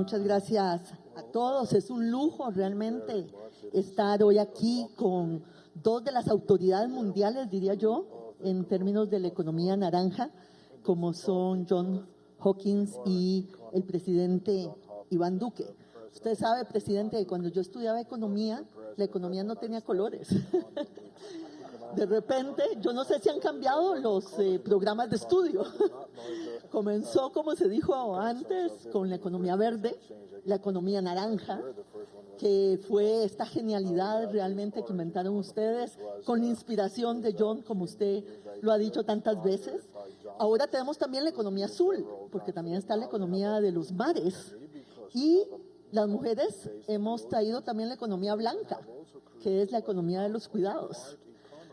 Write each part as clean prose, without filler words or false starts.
Muchas gracias a todos. Es un lujo realmente estar hoy aquí con dos de las autoridades mundiales, diría yo, en términos de la economía naranja, como son John Hawkins y el presidente Iván Duque. Usted sabe, presidente, que cuando yo estudiaba economía, la economía no tenía colores. De repente, yo no sé si han cambiado los programas de estudio. Comenzó, como se dijo antes, con la economía verde, la economía naranja, que fue esta genialidad realmente que inventaron ustedes, con la inspiración de John, como usted lo ha dicho tantas veces. Ahora tenemos también la economía azul, porque también está la economía de los mares. Y las mujeres hemos traído también la economía blanca, que es la economía de los cuidados.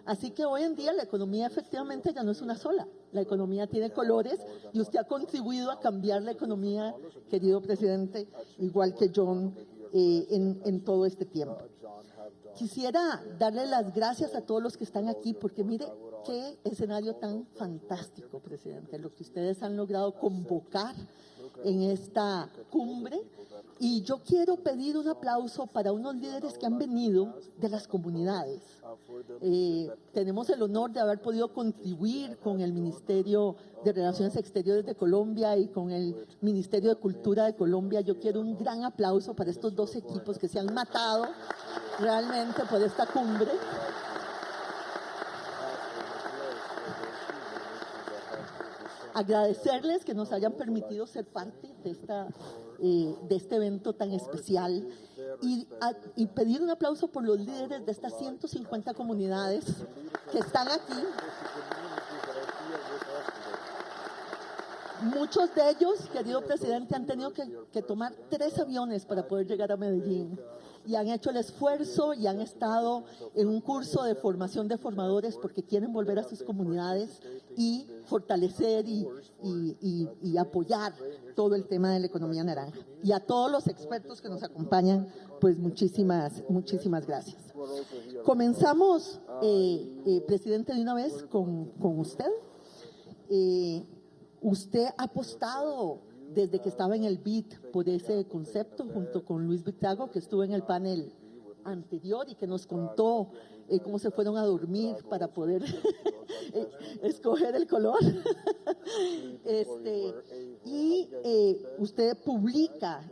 Así que hoy en día la economía efectivamente ya no es una sola. La economía tiene colores y usted ha contribuido a cambiar la economía, querido presidente, igual que John, en todo este tiempo. Quisiera darle las gracias a todos los que están aquí, porque mire qué escenario tan fantástico, presidente, lo que ustedes han logrado convocar en esta cumbre. Y yo quiero pedir un aplauso para unos líderes que han venido de las comunidades. Tenemos el honor de haber podido contribuir con el Ministerio de Relaciones Exteriores de Colombia y con el Ministerio de Cultura de Colombia. Yo quiero un gran aplauso para estos dos equipos que se han matado realmente por esta cumbre. Agradecerles que nos hayan permitido ser parte de este evento tan especial y pedir un aplauso por los líderes de estas 150 comunidades que están aquí. Muchos de ellos, querido presidente, han tenido que tomar 3 aviones para poder llegar a Medellín y han hecho el esfuerzo y han estado en un curso de formación de formadores porque quieren volver a sus comunidades y fortalecer y apoyar todo el tema de la economía naranja. Y a todos los expertos que nos acompañan, pues muchísimas gracias. Comenzamos, presidente, de una vez con usted. Usted ha apostado desde que estaba en el BID por ese concepto junto con Luis Buitrago, que estuvo en el panel anterior y que nos contó cómo se fueron a dormir para poder escoger el color. Usted publica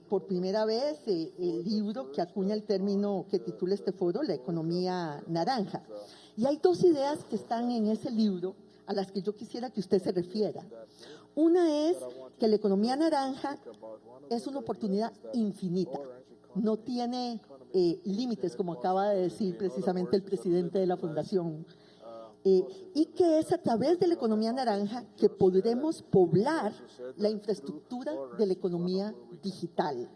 por primera vez el libro que acuña el término que titula este foro, La economía naranja. Y hay 2 ideas que están en ese libro a las que yo quisiera que usted se refiera. Una es que la economía naranja es una oportunidad infinita, no tiene límites, como acaba de decir precisamente el presidente de la Fundación, y que es a través de la economía naranja que podremos poblar la infraestructura de la economía digital,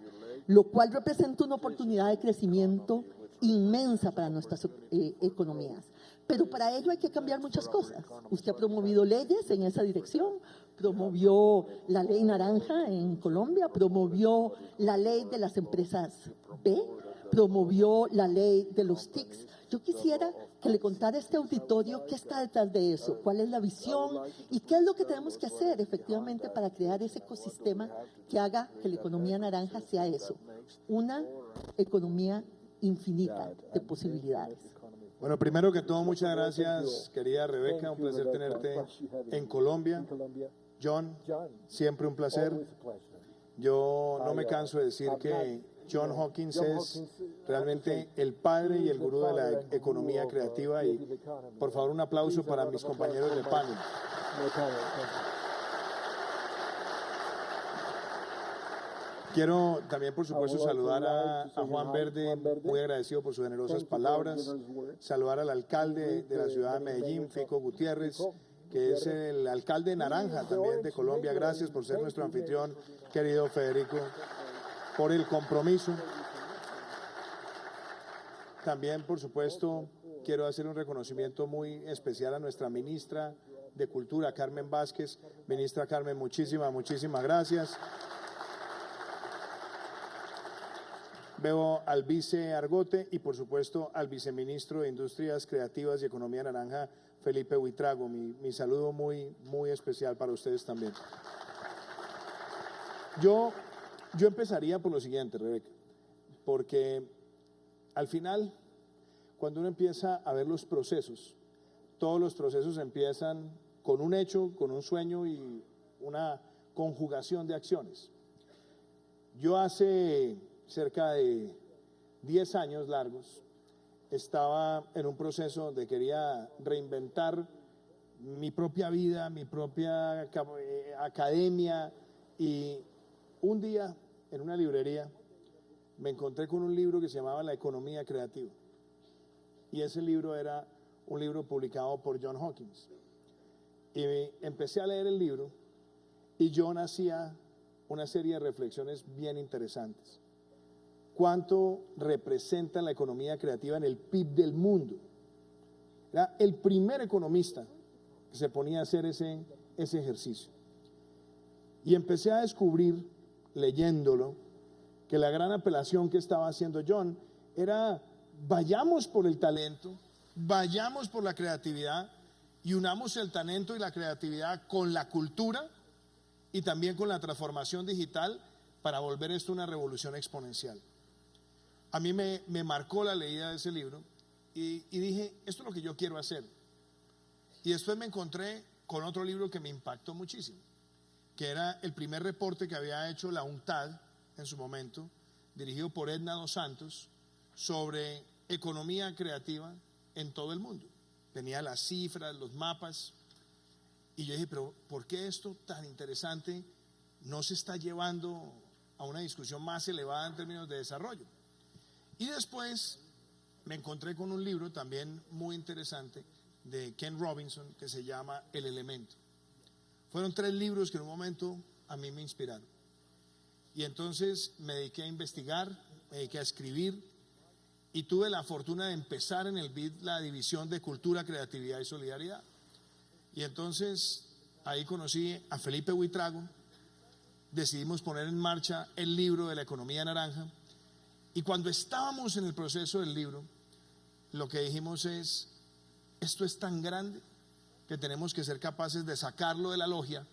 lo cual representa una oportunidad de crecimiento inmensa para nuestras economías. Pero para ello hay que cambiar muchas cosas. Usted ha promovido leyes en esa dirección, promovió la ley naranja en Colombia, promovió la ley de las empresas B, promovió la ley de los TICs. Yo quisiera que le contara a este auditorio qué está detrás de eso, cuál es la visión y qué es lo que tenemos que hacer efectivamente para crear ese ecosistema que haga que la economía naranja sea eso, una economía infinita de posibilidades. Bueno, primero que todo, muchas gracias, querida Rebeca, un placer tenerte en Colombia. John, siempre un placer. Yo no me canso de decir que John Hawkins es realmente el padre y el gurú de la economía creativa y por favor un aplauso para mis compañeros de panel. Quiero también, por supuesto, saludar a Juan Verde, muy agradecido por sus generosas palabras, saludar al alcalde de la ciudad de Medellín, Fico Gutiérrez, que es el alcalde naranja también de Colombia. Gracias por ser nuestro anfitrión, querido Federico, por el compromiso. También, por supuesto, quiero hacer un reconocimiento muy especial a nuestra ministra de Cultura, Carmen Vázquez. Ministra Carmen, muchísimas gracias. Veo al vice Argote y, por supuesto, al viceministro de Industrias Creativas y Economía Naranja, Felipe Buitrago. Mi saludo muy especial para ustedes también. Yo Yo empezaría por lo siguiente, Rebeca, porque al final, cuando uno empieza a ver los procesos, todos los procesos empiezan con un hecho, con un sueño y una conjugación de acciones. Yo hace cerca de 10 años largos estaba en un proceso donde quería reinventar mi propia vida, mi propia academia, y un día en una librería me encontré con un libro que se llamaba La economía creativa, y ese libro era un libro publicado por John Hawkins, y empecé a leer el libro y John hacía una serie de reflexiones bien interesantes. ¿Cuánto representa la economía creativa en el PIB del mundo? Era el primer economista que se ponía a hacer ese ejercicio. Y empecé a descubrir, leyéndolo, que la gran apelación que estaba haciendo John era: vayamos por el talento, vayamos por la creatividad y unamos el talento y la creatividad con la cultura y también con la transformación digital para volver esto una revolución exponencial. A mí me marcó la leída de ese libro y dije, esto es lo que yo quiero hacer. Y después me encontré con otro libro que me impactó muchísimo, que era el primer reporte que había hecho la UNCTAD en su momento, dirigido por Edna Dos Santos, sobre economía creativa en todo el mundo. Tenía las cifras, los mapas, y yo dije, pero ¿por qué esto tan interesante no se está llevando a una discusión más elevada en términos de desarrollo? Y después me encontré con un libro también muy interesante de Ken Robinson que se llama El Elemento. Fueron 3 libros que en un momento a mí me inspiraron. Y entonces me dediqué a investigar, me dediqué a escribir, y tuve la fortuna de empezar en el BID la división de Cultura, Creatividad y Solidaridad. Y entonces ahí conocí a Felipe Buitrago, decidimos poner en marcha el libro de la economía naranja, y cuando estábamos en el proceso del libro, lo que dijimos es: esto es tan grande que tenemos que ser capaces de sacarlo de la logia,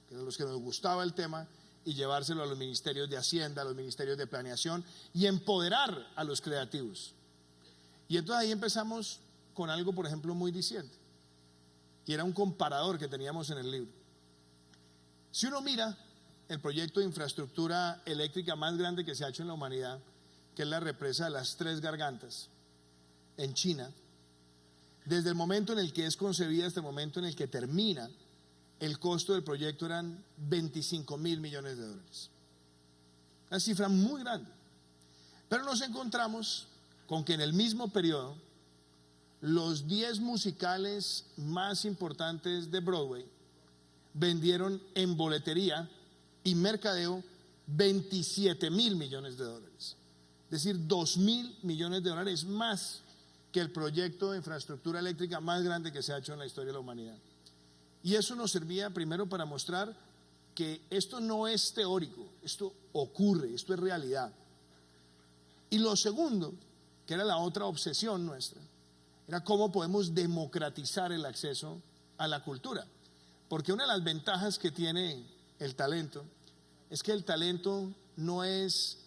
que de los que nos gustaba el tema, y llevárselo a los ministerios de Hacienda, a los ministerios de Planeación, y empoderar a los creativos. Y entonces ahí empezamos con algo, por ejemplo, muy diciente, y era un comparador que teníamos en el libro. Si uno mira el proyecto de infraestructura eléctrica más grande que se ha hecho en la humanidad, que es la represa de las Tres Gargantas en China, desde el momento en el que es concebida hasta el momento en el que termina, el costo del proyecto eran $25.000 millones. Una cifra muy grande. Pero nos encontramos con que en el mismo periodo los 10 musicales más importantes de Broadway vendieron en boletería y mercadeo $27.000 millones. Es decir, $2.000 millones más que el proyecto de infraestructura eléctrica más grande que se ha hecho en la historia de la humanidad. Y eso nos servía primero para mostrar que esto no es teórico, esto ocurre, esto es realidad. Y lo segundo, que era la otra obsesión nuestra, era cómo podemos democratizar el acceso a la cultura. Porque una de las ventajas que tiene el talento es que el talento no es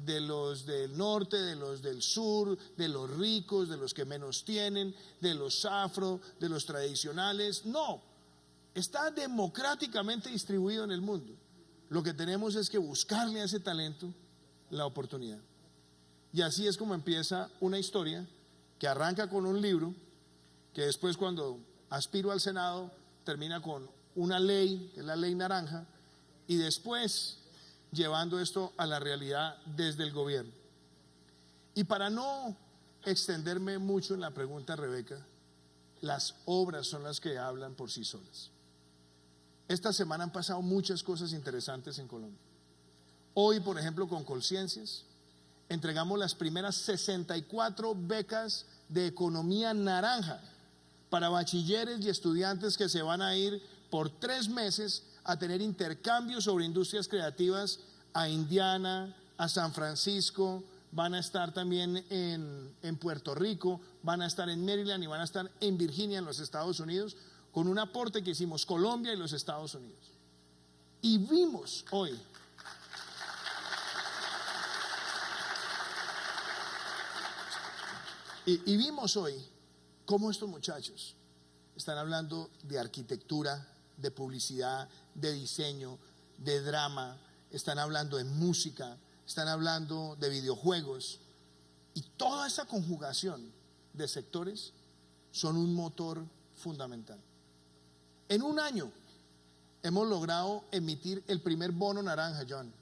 de los del norte, de los del sur, de los ricos, de los que menos tienen, de los afro, de los tradicionales. No, está democráticamente distribuido en el mundo. Lo que tenemos es que buscarle a ese talento la oportunidad. Y así es como empieza una historia que arranca con un libro, que después, cuando aspiro al Senado, termina con una ley, que es la Ley Naranja, y después llevando esto a la realidad desde el gobierno. Y para no extenderme mucho en la pregunta, Rebeca, las obras son las que hablan por sí solas. Esta semana han pasado muchas cosas interesantes en Colombia. Hoy, por ejemplo, con Colciencias, entregamos las primeras 64 becas de economía naranja para bachilleres y estudiantes que se van a ir por 3 meses a tener intercambios sobre industrias creativas a Indiana, a San Francisco, van a estar también en Puerto Rico, van a estar en Maryland y van a estar en Virginia, en los Estados Unidos, con un aporte que hicimos Colombia y los Estados Unidos. Y vimos hoy Y vimos hoy cómo estos muchachos están hablando de arquitectura, de publicidad, de diseño, de drama, están hablando de música, están hablando de videojuegos, y toda esa conjugación de sectores son un motor fundamental. En un año hemos logrado emitir el primer bono naranja, John.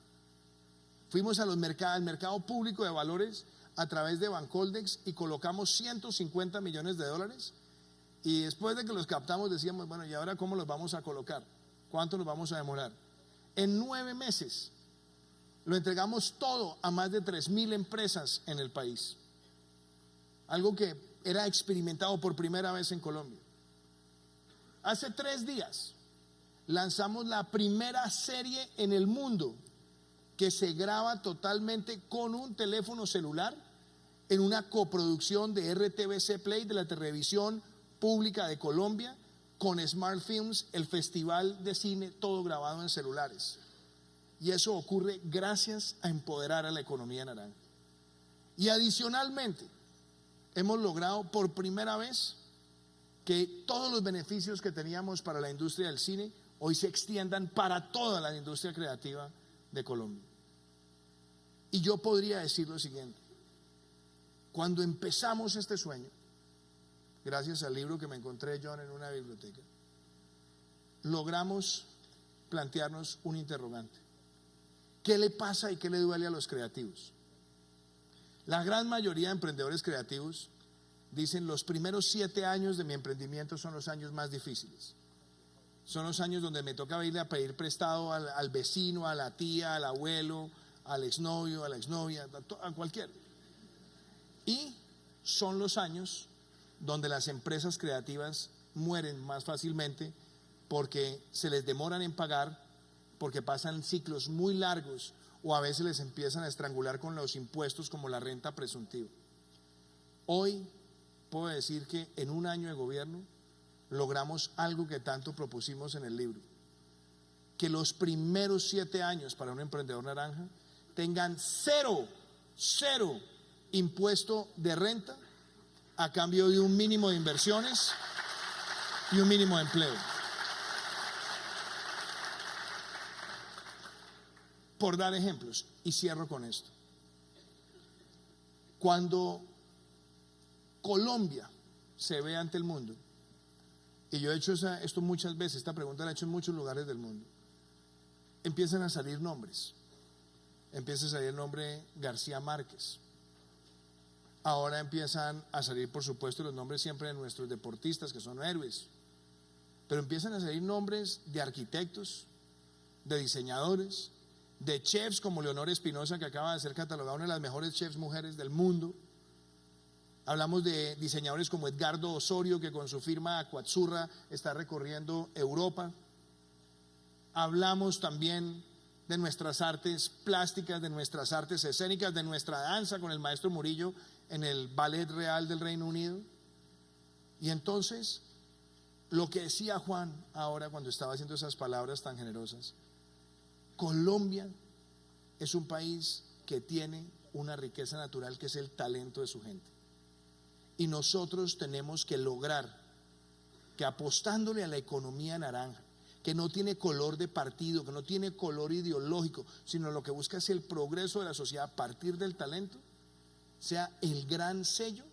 Fuimos al mercado público de valores a través de Bancoldex y colocamos 150 millones de dólares. Y después de que los captamos decíamos, bueno, ¿y ahora cómo los vamos a colocar? ¿Cuánto nos vamos a demorar? En 9 meses lo entregamos todo a más de 3.000 empresas en el país. Algo que era experimentado por primera vez en Colombia. Hace 3 días lanzamos la primera serie en el mundo que se graba totalmente con un teléfono celular en una coproducción de RTBC Play, de la televisión pública de Colombia, con Smart Films, el festival de cine, todo grabado en celulares. Y eso ocurre gracias a empoderar a la economía naranja. Y adicionalmente, hemos logrado por primera vez que todos los beneficios que teníamos para la industria del cine hoy se extiendan para toda la industria creativa de Colombia. Y yo podría decir lo siguiente: cuando empezamos este sueño, gracias al libro que me encontré, John, en una biblioteca, logramos plantearnos un interrogante: ¿qué le pasa y qué le duele a los creativos? La gran mayoría de emprendedores creativos dicen: los primeros 7 años de mi emprendimiento son los años más difíciles. Son los años donde me toca irle a pedir prestado al vecino, a la tía, al abuelo, al exnovio, a la exnovia, a cualquiera. Y son los años donde las empresas creativas mueren más fácilmente porque se les demoran en pagar, porque pasan ciclos muy largos, o a veces les empiezan a estrangular con los impuestos como la renta presuntiva. Hoy puedo decir que en un año de gobierno logramos algo que tanto propusimos en el libro: que los primeros 7 años para un emprendedor naranja tengan cero impuesto de renta, a cambio de un mínimo de inversiones y un mínimo de empleo. Por dar ejemplos, y cierro con esto: cuando Colombia se ve ante el mundo, y yo he hecho esto muchas veces, esta pregunta la he hecho en muchos lugares del mundo, empiezan a salir nombres. Empieza a salir el nombre García Márquez. Ahora empiezan a salir, por supuesto, los nombres siempre de nuestros deportistas, que son héroes, pero empiezan a salir nombres de arquitectos, de diseñadores, de chefs como Leonor Espinosa, que acaba de ser catalogada una de las mejores chefs mujeres del mundo. Hablamos de diseñadores como Edgardo Osorio, que con su firma Aquazzurra está recorriendo Europa. Hablamos también de nuestras artes plásticas, de nuestras artes escénicas, de nuestra danza con el maestro Murillo en el Ballet Real del Reino Unido. Y entonces, lo que decía Juan ahora cuando estaba haciendo esas palabras tan generosas: Colombia es un país que tiene una riqueza natural que es el talento de su gente. Y nosotros tenemos que lograr que, apostándole a la economía naranja, que no tiene color de partido, que no tiene color ideológico, sino lo que busca es el progreso de la sociedad a partir del talento, sea el gran sello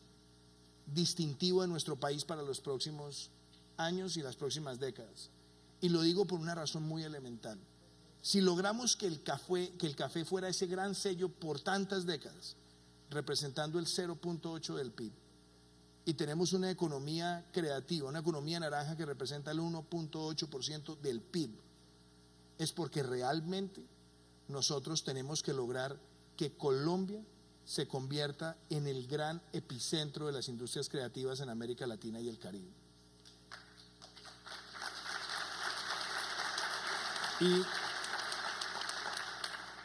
distintivo de nuestro país para los próximos años y las próximas décadas. Y lo digo por una razón muy elemental: si logramos que el café fuera ese gran sello por tantas décadas, representando el 0.8 del PIB, y tenemos una economía creativa, una economía naranja que representa el 1.8% del PIB, es porque realmente nosotros tenemos que lograr que Colombia se convierta en el gran epicentro de las industrias creativas en América Latina y el Caribe.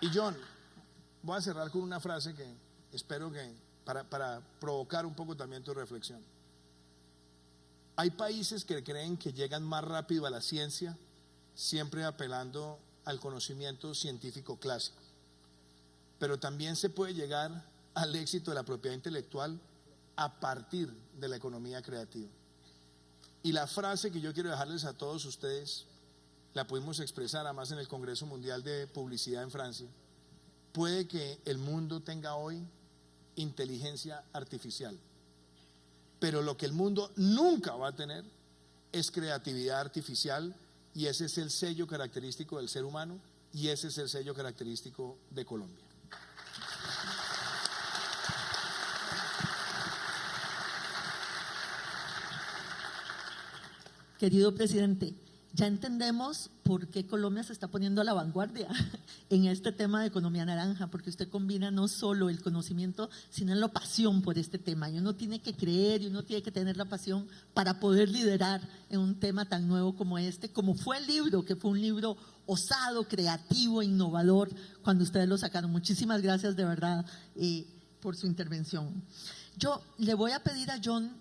Y John, voy a cerrar con una frase que espero que para provocar un poco también tu reflexión. Hay países que creen que llegan más rápido a la ciencia, siempre apelando al conocimiento científico clásico, pero también se puede llegar al éxito de la propiedad intelectual a partir de la economía creativa. Y la frase que yo quiero dejarles a todos ustedes, la pudimos expresar además en el Congreso Mundial de Publicidad en Francia: puede que el mundo tenga hoy inteligencia artificial, pero lo que el mundo nunca va a tener es creatividad artificial, y ese es el sello característico del ser humano, y ese es el sello característico de Colombia. Querido presidente, ya entendemos por qué Colombia se está poniendo a la vanguardia en este tema de economía naranja, porque usted combina no solo el conocimiento, sino la pasión por este tema. Y uno tiene que creer y uno tiene que tener la pasión para poder liderar en un tema tan nuevo como este, como fue el libro, que fue un libro osado, creativo, innovador, cuando ustedes lo sacaron. Muchísimas gracias de verdad por su intervención. Yo le voy a pedir a John,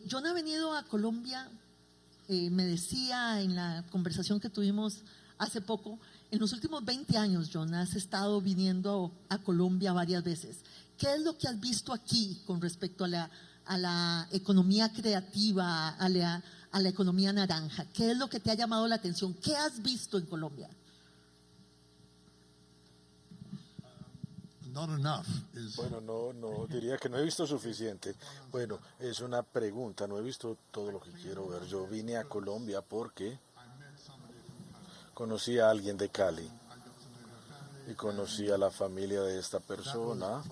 John ha venido a Colombia. Me decía en la conversación que tuvimos hace poco, en los últimos 20 años, John, has estado viniendo a Colombia varias veces. ¿Qué es lo que has visto aquí con respecto a la economía creativa, a la economía naranja? ¿Qué es lo que te ha llamado la atención? ¿Qué has visto en Colombia? Bueno, no, diría que no he visto suficiente. Bueno, es una pregunta, no he visto todo lo que quiero ver. Yo vine a Colombia porque conocí a alguien de Cali y conocí a la familia de esta persona,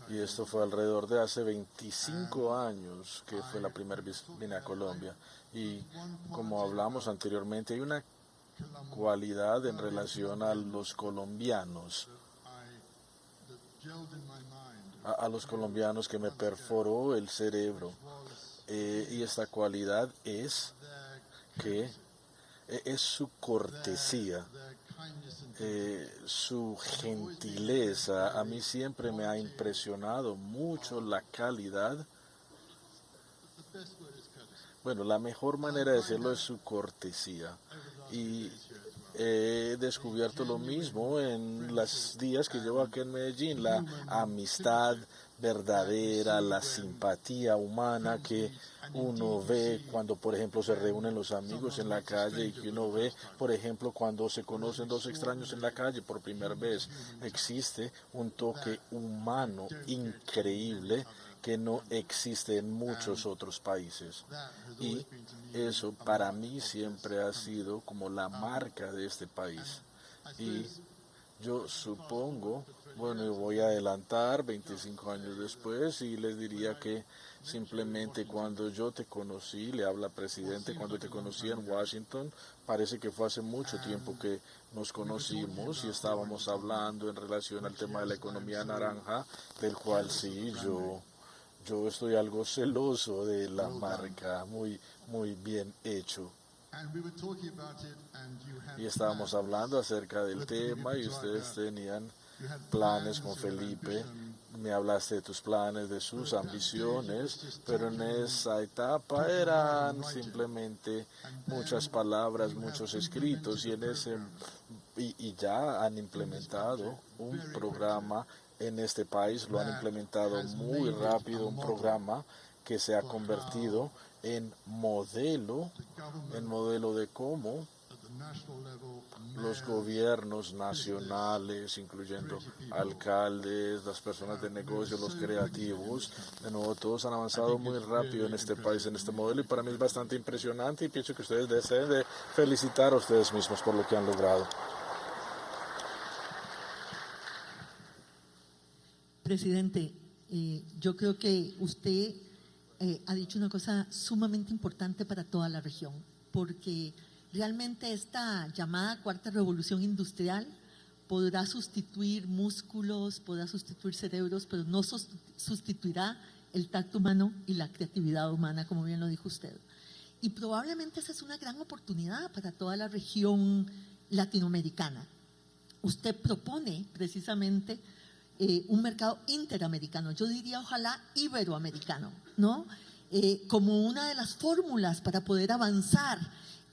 y esto fue alrededor de hace 25 años que fue la primera vez que vine a Colombia. Y como hablamos anteriormente, hay una cualidad en relación a los colombianos, a los colombianos que me perforó el cerebro, y esta cualidad es que es su cortesía, su gentileza. A mí siempre me ha impresionado mucho la calidad. Bueno, la mejor manera de decirlo es su cortesía, y he descubierto lo mismo en los días que llevo aquí en Medellín: la amistad verdadera, la simpatía humana que uno ve cuando, por ejemplo, se reúnen los amigos en la calle, y que uno ve, por ejemplo, cuando se conocen dos extraños en la calle por primera vez. Existe un toque humano increíble que no existe en muchos otros países, y eso para mí siempre ha sido como la marca de este país. Y yo supongo, bueno, voy a adelantar 25 años después, y les diría que simplemente cuando yo te conocí, le habla presidente, cuando te conocí en Washington, parece que fue hace mucho tiempo que nos conocimos y estábamos hablando en relación al tema de la economía naranja, del cual sí, yo estoy algo celoso de la marca, muy bien hecho. Y estábamos hablando acerca del tema, y ustedes tenían planes con Felipe. Me hablaste de tus planes, de sus ambiciones, pero en esa etapa eran simplemente muchas palabras, muchos escritos, y ya han implementado un programa en este país, lo han implementado muy rápido, un programa que se ha convertido en modelo de cómo los gobiernos nacionales, incluyendo alcaldes, las personas de negocios, los creativos, de nuevo, todos han avanzado muy rápido en este país, en este modelo, y para mí es bastante impresionante, y pienso que ustedes deseen de felicitar a ustedes mismos por lo que han logrado. Presidente, yo creo que usted ha dicho una cosa sumamente importante para toda la región, porque realmente esta llamada cuarta revolución industrial podrá sustituir músculos, podrá sustituir cerebros, pero no sustituirá el tacto humano y la creatividad humana, como bien lo dijo usted. Y probablemente esa es una gran oportunidad para toda la región latinoamericana. Usted propone precisamente un mercado interamericano, yo diría ojalá iberoamericano, ¿no? Como una de las fórmulas para poder avanzar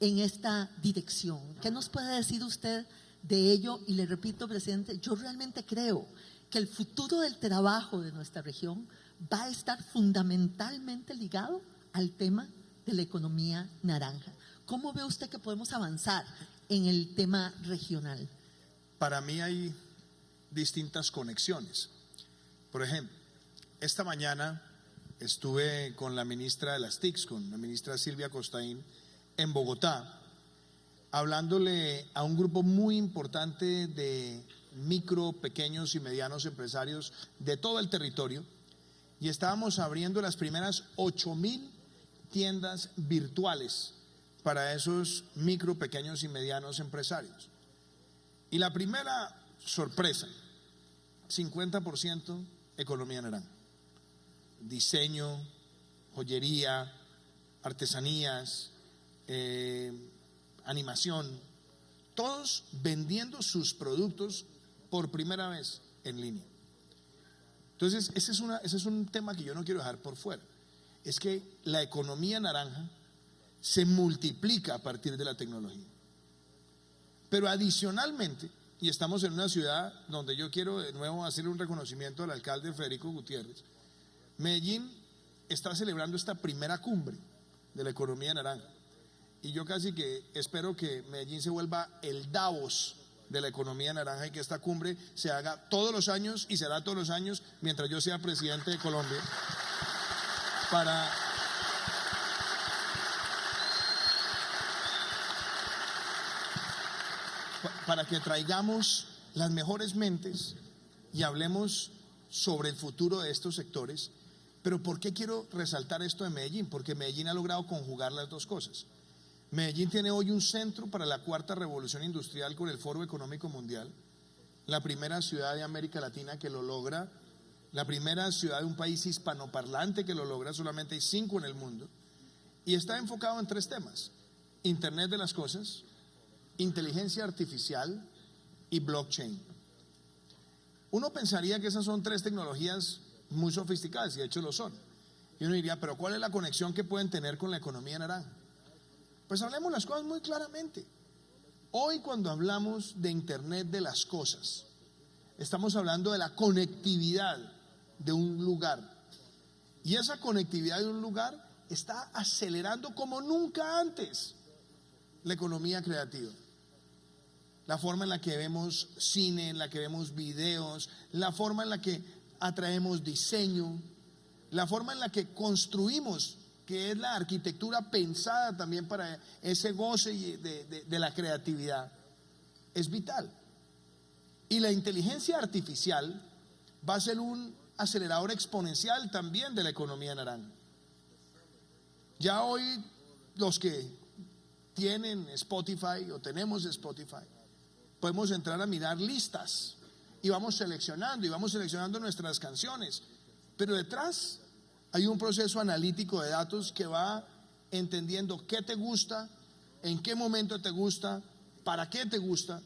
en esta dirección. ¿Qué nos puede decir usted de ello? Y le repito, presidente, yo realmente creo que el futuro del trabajo de nuestra región va a estar fundamentalmente ligado al tema de la economía naranja. ¿Cómo ve usted que podemos avanzar en el tema regional? Para mí hay distintas conexiones. Por ejemplo, esta mañana estuve con la ministra de las TICs, con la ministra Silvia Costaín, en Bogotá, hablándole a un grupo muy importante de micro, pequeños y medianos empresarios de todo el territorio, y estábamos abriendo las primeras 8,000 tiendas virtuales para esos micro, pequeños y medianos empresarios. Y la primera sorpresa, 50% economía naranja. Diseño, joyería, artesanías, animación, todos vendiendo sus productos por primera vez en línea. Entonces, ese es un tema que yo no quiero dejar por fuera. Es que la economía naranja se multiplica a partir de la tecnología. Pero adicionalmente, y estamos en una ciudad donde yo quiero de nuevo hacer un reconocimiento al alcalde Federico Gutiérrez, Medellín está celebrando esta primera cumbre de la economía naranja. Y yo casi que espero que Medellín se vuelva el Davos de la economía naranja y que esta cumbre se haga todos los años y será todos los años mientras yo sea presidente de Colombia, para que traigamos las mejores mentes y hablemos sobre el futuro de estos sectores. Pero ¿por qué quiero resaltar esto de Medellín? Porque Medellín ha logrado conjugar las dos cosas. Medellín tiene hoy un centro para la cuarta revolución industrial con el Foro Económico Mundial, la primera ciudad de América Latina que lo logra, la primera ciudad de un país hispanoparlante que lo logra, solamente hay 5 en el mundo, y está enfocado en 3 temas: Internet de las cosas, inteligencia artificial y blockchain. Uno pensaría que esas son 3 tecnologías muy sofisticadas, y de hecho lo son. Y uno diría, pero ¿cuál es la conexión que pueden tener con la economía naranja? Pues hablemos las cosas muy claramente. Hoy, cuando hablamos de Internet de las cosas, estamos hablando de la conectividad de un lugar. Y esa conectividad de un lugar está acelerando como nunca antes la economía creativa. La forma en la que vemos cine, en la que vemos videos, la forma en la que atraemos diseño, la forma en la que construimos, que es la arquitectura pensada también para ese goce de la creatividad, es vital. Y la inteligencia artificial va a ser un acelerador exponencial también de la economía naranja. Ya hoy los que tienen Spotify o tenemos Spotify, podemos entrar a mirar listas y vamos seleccionando nuestras canciones, pero detrás hay un proceso analítico de datos que va entendiendo qué te gusta, en qué momento te gusta, para qué te gusta,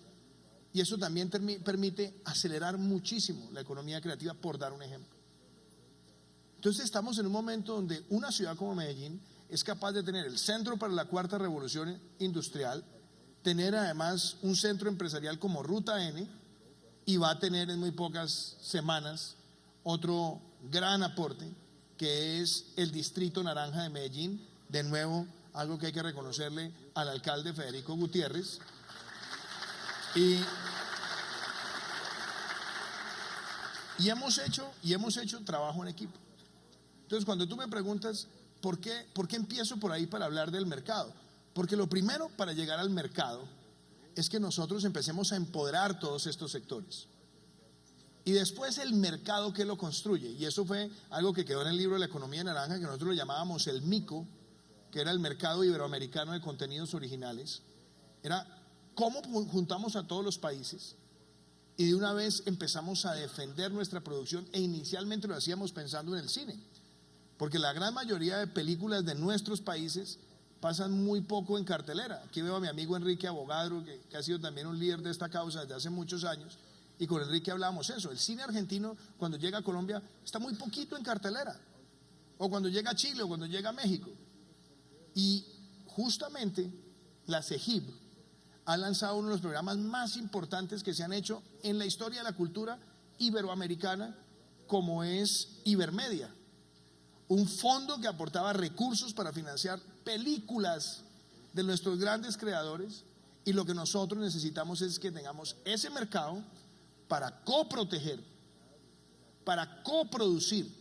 y eso también permite acelerar muchísimo la economía creativa, por dar un ejemplo. Entonces estamos en un momento donde una ciudad como Medellín es capaz de tener el centro para la cuarta revolución industrial, tener además un centro empresarial como Ruta N, y va a tener en muy pocas semanas otro gran aporte, que es el Distrito Naranja de Medellín. De nuevo, algo que hay que reconocerle al alcalde Federico Gutiérrez. Y hemos hecho trabajo en equipo. Entonces, cuando tú me preguntas ¿por qué empiezo por ahí para hablar del mercado? Porque lo primero para llegar al mercado es que nosotros empecemos a empoderar todos estos sectores. Y después el mercado que lo construye, y eso fue algo que quedó en el libro de la economía naranja, que nosotros lo llamábamos el MICO, que era el mercado iberoamericano de contenidos originales. Era cómo juntamos a todos los países y de una vez empezamos a defender nuestra producción, e inicialmente lo hacíamos pensando en el cine, porque la gran mayoría de películas de nuestros países pasan muy poco en cartelera. Aquí veo a mi amigo Enrique Abogadro, que ha sido también un líder de esta causa desde hace muchos años, y con Enrique hablábamos eso. El cine argentino, cuando llega a Colombia, está muy poquito en cartelera, o cuando llega a Chile, o cuando llega a México. Y justamente la CEGIB ha lanzado uno de los programas más importantes que se han hecho en la historia de la cultura iberoamericana, como es Ibermedia, un fondo que aportaba recursos para financiar películas de nuestros grandes creadores, y lo que nosotros necesitamos es que tengamos ese mercado para coproteger, para coproducir.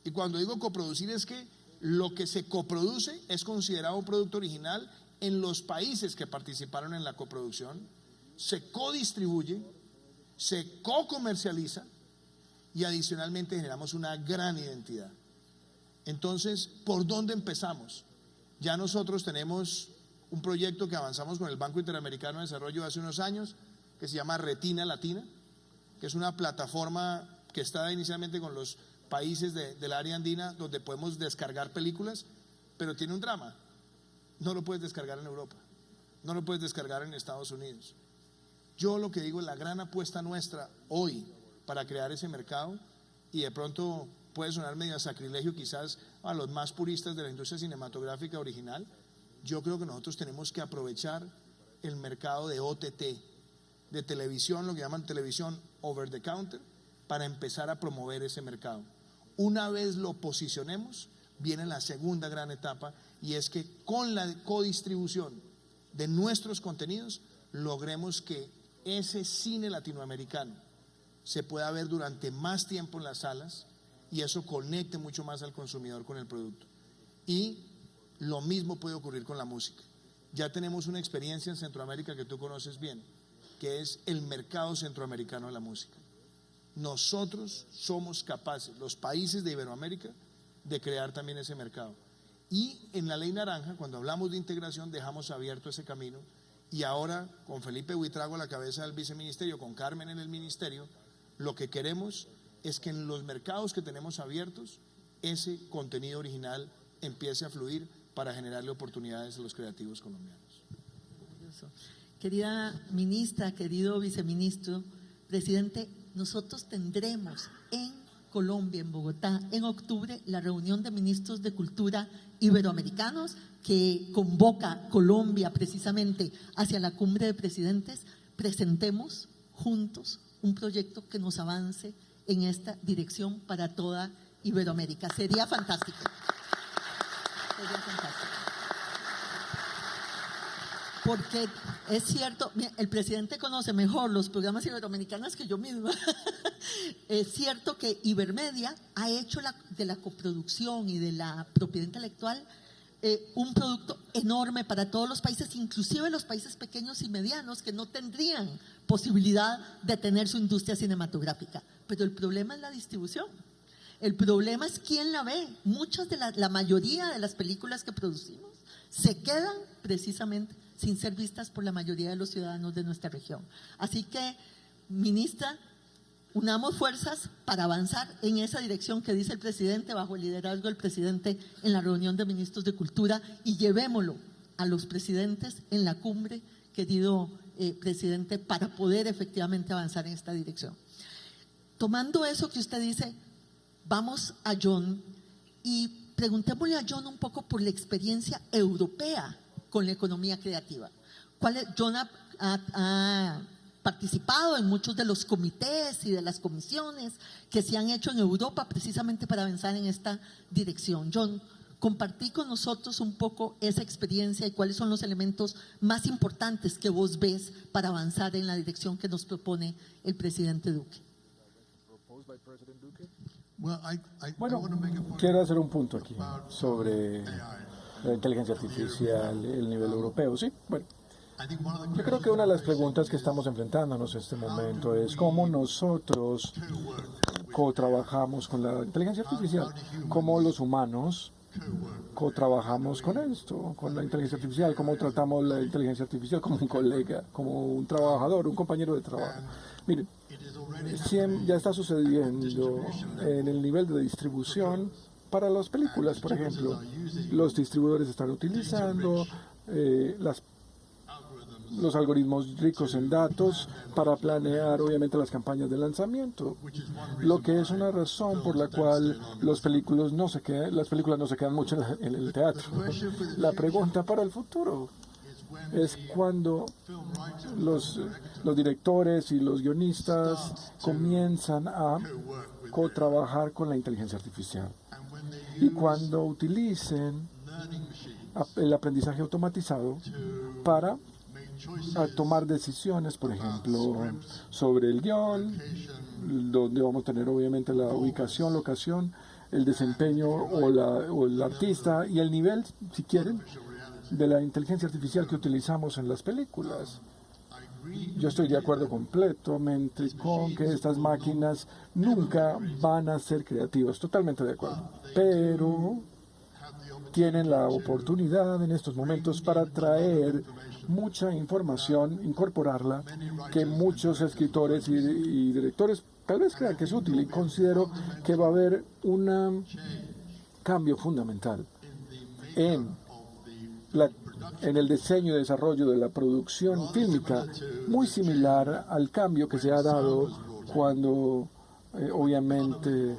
Y cuando digo coproducir es que lo que se coproduce es considerado un producto original en los países que participaron en la coproducción, se codistribuye, se comercializa y adicionalmente generamos una gran identidad. Entonces, ¿por dónde empezamos? Ya nosotros tenemos un proyecto que avanzamos con el Banco Interamericano de Desarrollo hace unos años, que se llama Retina Latina, que es una plataforma que está inicialmente con los países del área andina, donde podemos descargar películas, pero tiene un drama: no lo puedes descargar en Europa, no lo puedes descargar en Estados Unidos. Yo lo que digo es la gran apuesta nuestra hoy para crear ese mercado, y de pronto puede sonar medio a sacrilegio quizás a los más puristas de la industria cinematográfica original. Yo creo que nosotros tenemos que aprovechar el mercado de OTT, de televisión, lo que llaman televisión over the counter, para empezar a promover ese mercado. Una vez lo posicionemos, viene la segunda gran etapa, y es que con la codistribución de nuestros contenidos logremos que ese cine latinoamericano se pueda ver durante más tiempo en las salas, y eso conecte mucho más al consumidor con el producto. Y lo mismo puede ocurrir con la música. Ya tenemos una experiencia en Centroamérica que tú conoces bien, que es el mercado centroamericano de la música. Nosotros somos capaces, los países de Iberoamérica, de crear también ese mercado. Y en la Ley Naranja, cuando hablamos de integración, dejamos abierto ese camino, y ahora con Felipe Buitrago a la cabeza del viceministerio, con Carmen en el ministerio, lo que queremos es que en los mercados que tenemos abiertos, ese contenido original empiece a fluir para generarle oportunidades a los creativos colombianos. Querida ministra, querido viceministro, presidente, nosotros tendremos en Colombia, en Bogotá, en octubre, la reunión de ministros de cultura iberoamericanos que convoca Colombia precisamente hacia la cumbre de presidentes. Presentemos juntos un proyecto que nos avance en esta dirección para toda Iberoamérica. Sería fantástico. Sería fantástico. Porque es cierto, el presidente conoce mejor los programas iberoamericanos que yo misma. Es cierto que Ibermedia ha hecho de la coproducción y de la propiedad intelectual un producto enorme para todos los países, inclusive los países pequeños y medianos que no tendrían posibilidad de tener su industria cinematográfica. Pero el problema es la distribución. El problema es quién la ve. Muchas de la mayoría de las películas que producimos se quedan precisamente sin ser vistas por la mayoría de los ciudadanos de nuestra región. Así que, ministra, unamos fuerzas para avanzar en esa dirección que dice el presidente, bajo el liderazgo del presidente en la reunión de ministros de cultura, y llevémoslo a los presidentes en la cumbre, querido presidente, para poder efectivamente avanzar en esta dirección. Tomando eso que usted dice, vamos a John y preguntémosle a John un poco por la experiencia europea con la economía creativa. John ha participado en muchos de los comités y de las comisiones que se han hecho en Europa precisamente para avanzar en esta dirección. John, compartí con nosotros un poco esa experiencia y cuáles son los elementos más importantes que vos ves para avanzar en la dirección que nos propone el presidente Duque. Bueno, quiero hacer un punto aquí sobre la inteligencia artificial, el nivel europeo, ¿sí? Bueno, yo creo que una de las preguntas que estamos enfrentándonos en este momento es cómo nosotros co-trabajamos con la inteligencia artificial, cómo los humanos co-trabajamos con esto, con la inteligencia artificial, cómo tratamos la inteligencia artificial como un colega, como un trabajador, un compañero de trabajo. Miren, ya está sucediendo en el nivel de distribución para las películas, por ejemplo. Los distribuidores están utilizando los algoritmos ricos en datos para planear obviamente las campañas de lanzamiento, lo que es una razón por la cual las películas no se quedan mucho en el teatro. La pregunta para el futuro es cuando los directores y los guionistas comienzan a co-trabajar con la inteligencia artificial. y cuando utilicen el aprendizaje automatizado para tomar decisiones, por ejemplo, sobre el guión, donde vamos a tener obviamente la ubicación, locación, el desempeño o el artista y el nivel, si quieren, de la inteligencia artificial que utilizamos en las películas. Yo estoy de acuerdo completamente con que estas máquinas nunca van a ser creativas, totalmente de acuerdo, pero tienen la oportunidad en estos momentos para traer mucha información, incorporarla, que muchos escritores y directores tal vez crean que es útil, y considero que va a haber un cambio fundamental en el diseño y desarrollo de la producción fílmica, muy similar al cambio que se ha dado cuando, obviamente,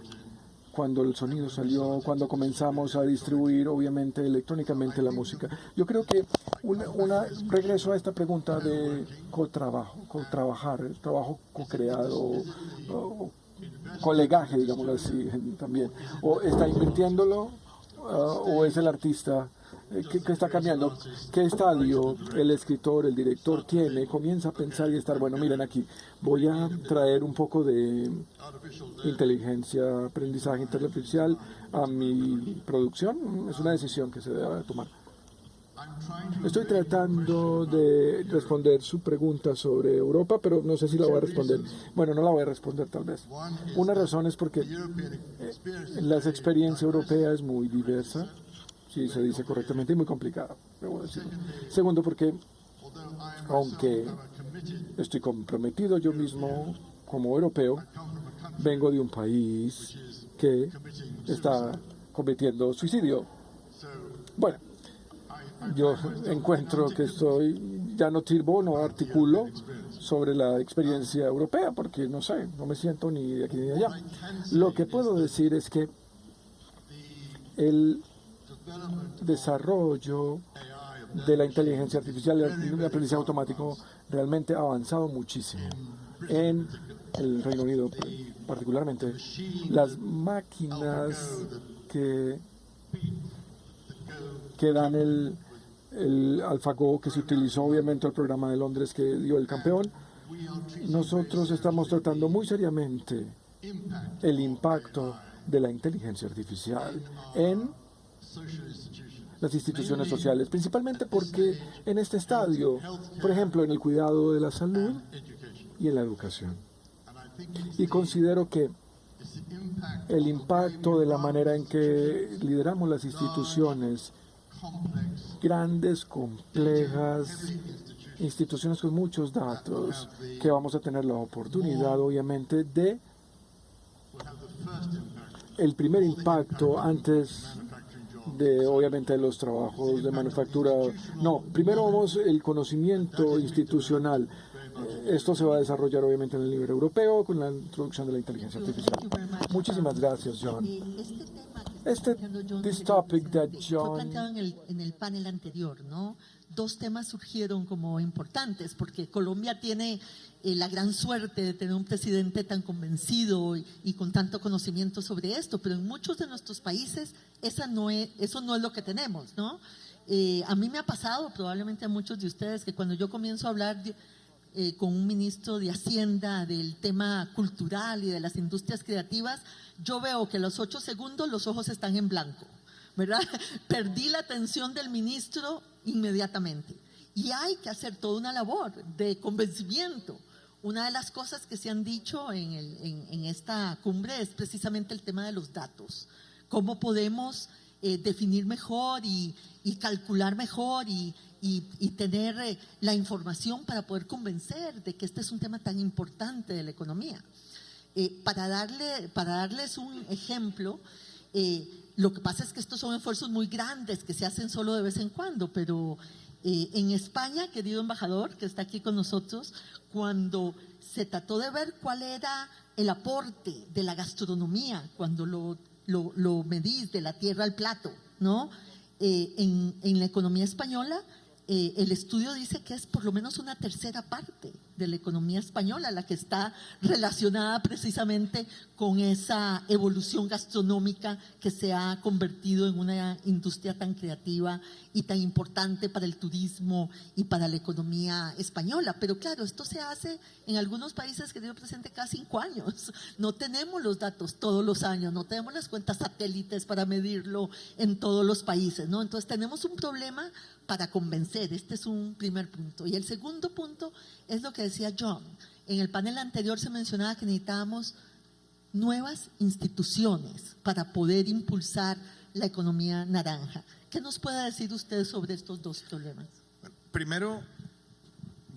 cuando el sonido salió, cuando comenzamos a distribuir, obviamente, electrónicamente la música. Yo creo que regreso a esta pregunta de co-trabajar, el trabajo co-creado, colegaje, digámoslo así, también. O está invirtiéndolo, o es el artista que está cambiando. ¿Qué estadio el escritor, el director tiene? Comienza a pensar y estar, bueno, miren aquí, voy a traer un poco de inteligencia, aprendizaje artificial a mi producción. Es una decisión que se debe tomar. Estoy tratando de responder su pregunta sobre Europa, pero no sé si la voy a responder. Bueno, no la voy a responder tal vez. Una razón es porque la experiencia europea es muy diversa, si se dice correctamente, y muy complicada, debo decirlo. Segundo, porque aunque estoy comprometido yo mismo como europeo, vengo de un país que está cometiendo suicidio. Bueno, yo encuentro que ya no sirvo, no articulo sobre la experiencia europea, porque no sé, no me siento ni de aquí ni de allá. Lo que puedo decir es que el desarrollo de la inteligencia artificial y el aprendizaje automático realmente ha avanzado muchísimo. En el Reino Unido, particularmente, las máquinas que dan el AlphaGo, que se utilizó obviamente el programa de Londres que dio el campeón, nosotros estamos tratando muy seriamente el impacto de la inteligencia artificial en las instituciones sociales, principalmente porque en este estadio, por ejemplo, en el cuidado de la salud y en la educación. Y considero que el impacto de la manera en que lideramos las instituciones, grandes, complejas, instituciones con muchos datos, que vamos a tener la oportunidad, obviamente, de el primer impacto antes de, obviamente, los trabajos de manufactura. No, primero vamos el conocimiento institucional. Esto se va a desarrollar, obviamente, en el nivel europeo con la introducción de la inteligencia artificial. Muchísimas gracias, John. This topic that John... Fue planteado en el panel anterior, ¿no? Dos temas surgieron como importantes, porque Colombia tiene la gran suerte de tener un presidente tan convencido y con tanto conocimiento sobre esto, pero en muchos de nuestros países eso no es lo que tenemos, ¿no? A mí me ha pasado, probablemente a muchos de ustedes, que cuando yo comienzo a hablar con un ministro de Hacienda del tema cultural y de las industrias creativas, yo veo que a los 8 segundos los ojos están en blanco, ¿verdad? Perdí la atención del ministro inmediatamente. Y hay que hacer toda una labor de convencimiento. Una de las cosas que se han dicho en esta cumbre es precisamente el tema de los datos. Cómo podemos definir mejor y calcular mejor y tener la información para poder convencer de que este es un tema tan importante de la economía. Para darles un ejemplo, lo que pasa es que estos son esfuerzos muy grandes que se hacen solo de vez en cuando, pero en España, querido embajador, que está aquí con nosotros, cuando se trató de ver cuál era el aporte de la gastronomía, cuando lo medís de la tierra al plato, ¿no? En la economía española, el estudio dice que es por lo menos una tercera parte de la economía española, la que está relacionada precisamente con esa evolución gastronómica que se ha convertido en una industria tan creativa y tan importante para el turismo y para la economía española. Pero claro, esto se hace en algunos países que tienen presente cada 5 años. No tenemos los datos todos los años, no tenemos las cuentas satélites para medirlo en todos los países, ¿no? Entonces tenemos un problema para convencer. Este es un primer punto. Y el segundo punto es lo que decía John. En el panel anterior se mencionaba que necesitábamos nuevas instituciones para poder impulsar la economía naranja. ¿Qué nos puede decir usted sobre estos dos problemas? Bueno, primero,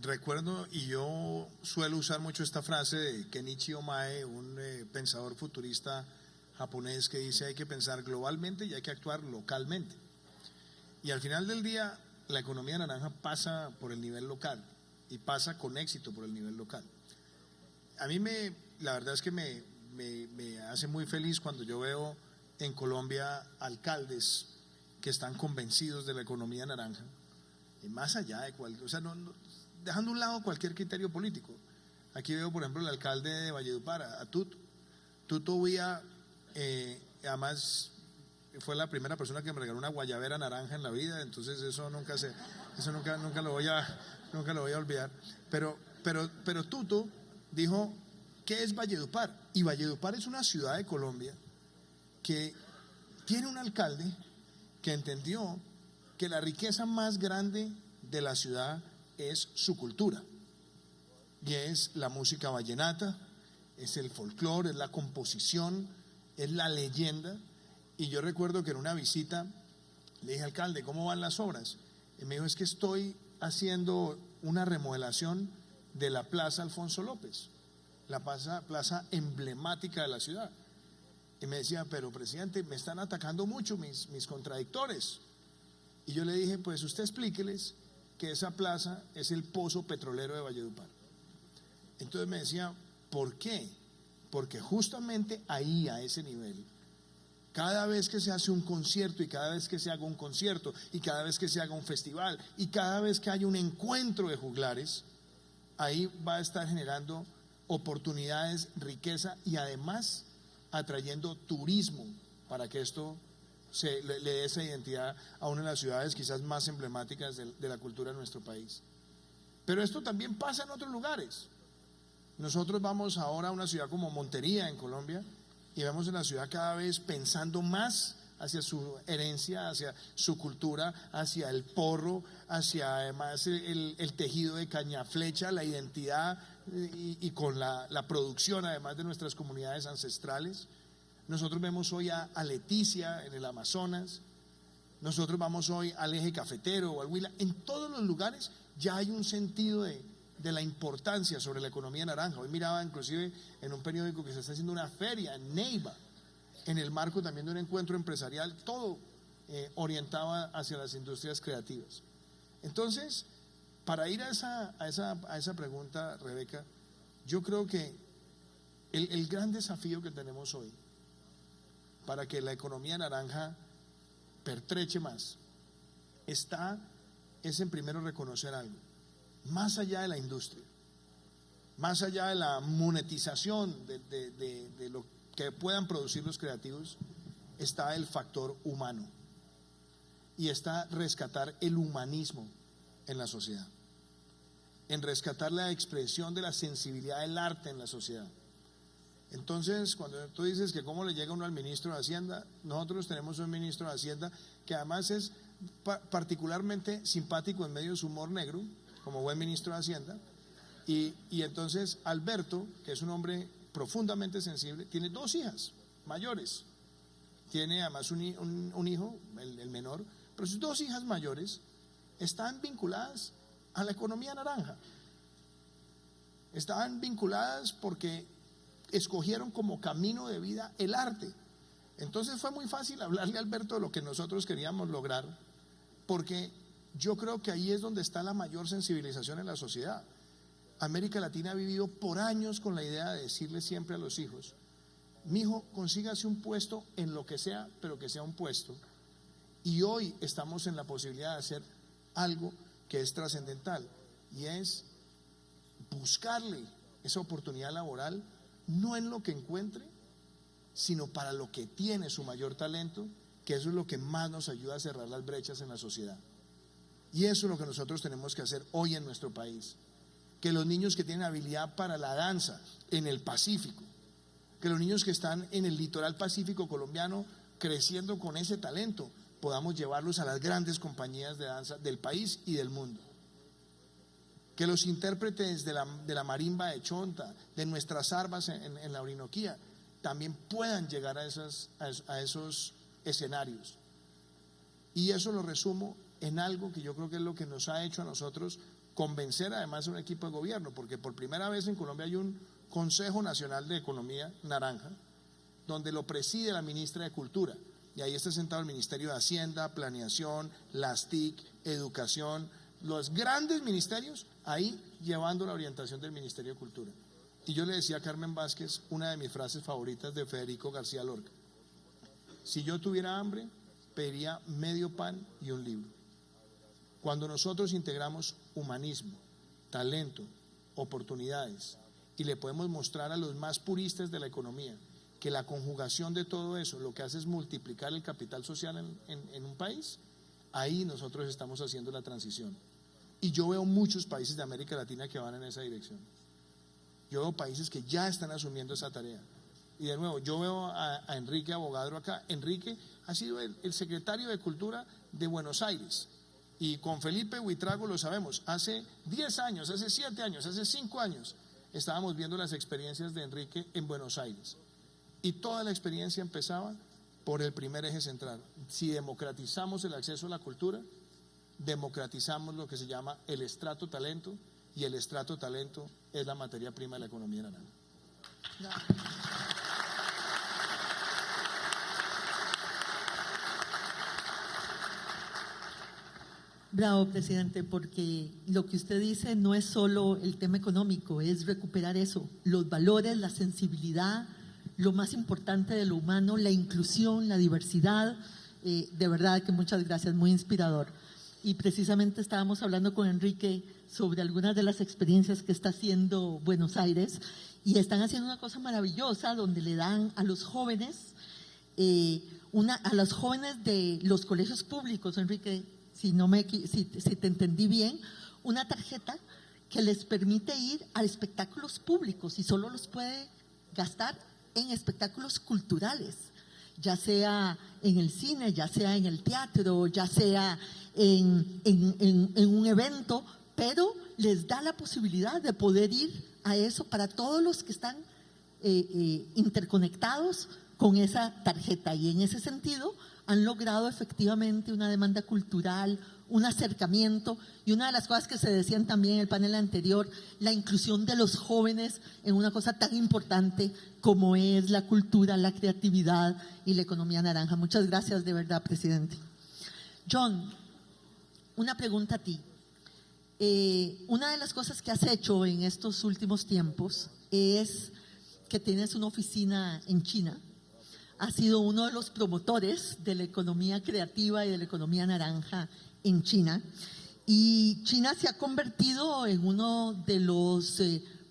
recuerdo, y yo suelo usar mucho esta frase de Kenichi Omae, un pensador futurista japonés, que dice: hay que pensar globalmente y hay que actuar localmente. Y al final del día, la economía naranja pasa por el nivel local y pasa con éxito por el nivel local. A mí la verdad es que me hace muy feliz cuando yo veo en Colombia alcaldes que están convencidos de la economía naranja, y más allá de dejando a un lado cualquier criterio político. Aquí veo, por ejemplo, el alcalde de Valledupar, a Tuto. Tuto Vía, además fue la primera persona que me regaló una guayabera naranja en la vida, entonces eso nunca lo voy a olvidar. Pero Tuto dijo: ¿qué es Valledupar? Y Valledupar es una ciudad de Colombia que tiene un alcalde que entendió que la riqueza más grande de la ciudad es su cultura, y es la música vallenata, es el folclore, es la composición, es la leyenda. Y yo recuerdo que en una visita le dije: alcalde, ¿cómo van las obras? Y me dijo: es que estoy haciendo una remodelación de la Plaza Alfonso López, la plaza emblemática de la ciudad. Y me decía: pero presidente, me están atacando mucho mis contradictores. Y yo le dije: pues usted explíqueles que esa plaza es el pozo petrolero de Valledupar. Entonces me decía: ¿por qué? Porque justamente ahí, a ese nivel, cada vez que se hace un concierto, y cada vez que se haga un concierto, y cada vez que se haga un festival, y cada vez que haya un encuentro de juglares, ahí va a estar generando oportunidades, riqueza, y además atrayendo turismo para que esto le dé esa identidad a una de las ciudades quizás más emblemáticas de la cultura de nuestro país. Pero esto también pasa en otros lugares. Nosotros vamos ahora a una ciudad como Montería, en Colombia, y vemos en la ciudad cada vez pensando más hacia su herencia, hacia su cultura, hacia el porro, hacia además el tejido de cañaflecha, la identidad y con la producción además de nuestras comunidades ancestrales. Nosotros vemos hoy a Leticia en el Amazonas, nosotros vamos hoy al eje cafetero o al Huila. En todos los lugares ya hay un sentido de la importancia sobre la economía naranja. Hoy miraba inclusive en un periódico que se está haciendo una feria en Neiva, en el marco también de un encuentro empresarial, todo orientado hacia las industrias creativas. Entonces, para ir a esa pregunta, Rebeca, yo creo que el gran desafío que tenemos hoy para que la economía naranja pertreche más es en primero reconocer algo: más allá de la industria, más allá de la monetización de lo que puedan producir los creativos, está el factor humano, y está rescatar el humanismo en la sociedad, en rescatar la expresión de la sensibilidad del arte en la sociedad. Entonces, cuando tú dices que cómo le llega uno al ministro de Hacienda, nosotros tenemos un ministro de Hacienda que además es particularmente simpático en medio de su humor negro, como buen ministro de Hacienda, y entonces Alberto, que es un hombre profundamente sensible, tiene 2 hijas mayores, tiene además un hijo, el menor, pero sus 2 hijas mayores están vinculadas a la economía naranja, estaban vinculadas porque escogieron como camino de vida el arte. Entonces fue muy fácil hablarle a Alberto de lo que nosotros queríamos lograr, porque yo creo que ahí es donde está la mayor sensibilización en la sociedad. América Latina ha vivido por años con la idea de decirle siempre a los hijos: mijo, consígase un puesto en lo que sea, pero que sea un puesto. Y hoy estamos en la posibilidad de hacer algo que es trascendental, y es buscarle esa oportunidad laboral, no en lo que encuentre, sino para lo que tiene su mayor talento, que eso es lo que más nos ayuda a cerrar las brechas en la sociedad. Y eso es lo que nosotros tenemos que hacer hoy en nuestro país. Que los niños que tienen habilidad para la danza en el Pacífico, que los niños que están en el litoral pacífico colombiano creciendo con ese talento, podamos llevarlos a las grandes compañías de danza del país y del mundo. Que los intérpretes de la marimba de Chonta, de nuestras armas en la Orinoquía, también puedan llegar a esos escenarios. Y eso lo resumo en algo que yo creo que es lo que nos ha hecho a nosotros convencer además a un equipo de gobierno, porque por primera vez en Colombia hay un Consejo Nacional de Economía Naranja, donde lo preside la ministra de Cultura, y ahí está sentado el Ministerio de Hacienda, Planeación, las TIC, Educación, los grandes ministerios, ahí llevando la orientación del Ministerio de Cultura. Y yo le decía a Carmen Vázquez una de mis frases favoritas de Federico García Lorca: si yo tuviera hambre, pediría medio pan y un libro. Cuando nosotros integramos humanismo, talento, oportunidades, y le podemos mostrar a los más puristas de la economía que la conjugación de todo eso lo que hace es multiplicar el capital social en un país, ahí nosotros estamos haciendo la transición. Y yo veo muchos países de América Latina que van en esa dirección. Yo veo países que ya están asumiendo esa tarea. Y de nuevo, yo veo a Enrique Abogadro acá. Enrique ha sido el secretario de Cultura de Buenos Aires. Y con Felipe Huitrago lo sabemos. Hace 10 años, hace 7 años, hace 5 años, estábamos viendo las experiencias de Enrique en Buenos Aires. Y toda la experiencia empezaba por el primer eje central. Si democratizamos el acceso a la cultura, democratizamos lo que se llama el estrato talento, y el estrato talento es la materia prima de la economía naranja. Bravo, presidente, porque lo que usted dice no es solo el tema económico, es recuperar eso, los valores, la sensibilidad, lo más importante de lo humano, la inclusión, la diversidad. De verdad que muchas gracias, muy inspirador. Y precisamente estábamos hablando con Enrique sobre algunas de las experiencias que está haciendo Buenos Aires, y están haciendo una cosa maravillosa donde le dan a los jóvenes, a los jóvenes de los colegios públicos, Enrique, si te entendí bien, una tarjeta que les permite ir a espectáculos públicos y solo los puede gastar en espectáculos culturales, ya sea en el cine, ya sea en el teatro, ya sea en un evento, pero les da la posibilidad de poder ir a eso para todos los que están interconectados con esa tarjeta. Y en ese sentido han logrado efectivamente una demanda cultural, un acercamiento, y una de las cosas que se decían también en el panel anterior, la inclusión de los jóvenes en una cosa tan importante como es la cultura, la creatividad y la economía naranja. Muchas gracias de verdad, presidente. John, una pregunta a ti. Una de las cosas que has hecho en estos últimos tiempos es que tienes una oficina en China. Has sido uno de los promotores de la economía creativa y de la economía naranja en China. Y China se ha convertido en uno de los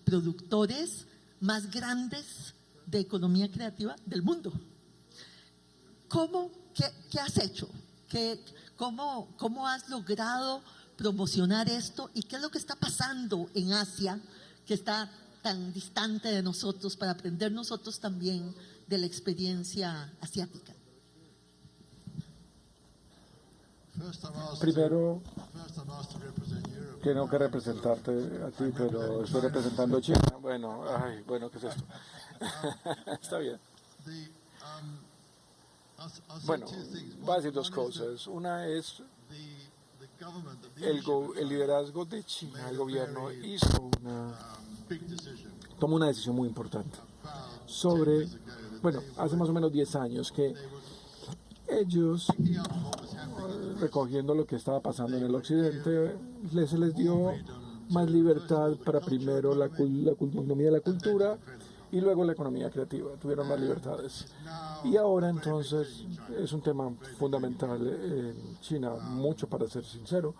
productores más grandes de economía creativa del mundo. ¿Qué has hecho? ¿Cómo has logrado promocionar esto? ¿Y qué es lo que está pasando en Asia, que está tan distante de nosotros, para aprender nosotros también de la experiencia asiática? Primero, tengo que representarte a ti, pero estoy representando a China. Bueno, ¿qué es esto? Está bien. Bueno, voy a decir dos cosas. Una es el liderazgo de China. El gobierno tomó una decisión muy importante sobre, hace más o menos 10 años que ellos, recogiendo lo que estaba pasando en el occidente, se les dio más libertad para primero la economía de la cultura y luego la economía creativa. Tuvieron más libertades. Y ahora entonces es un tema fundamental en China, mucho para ser sincero.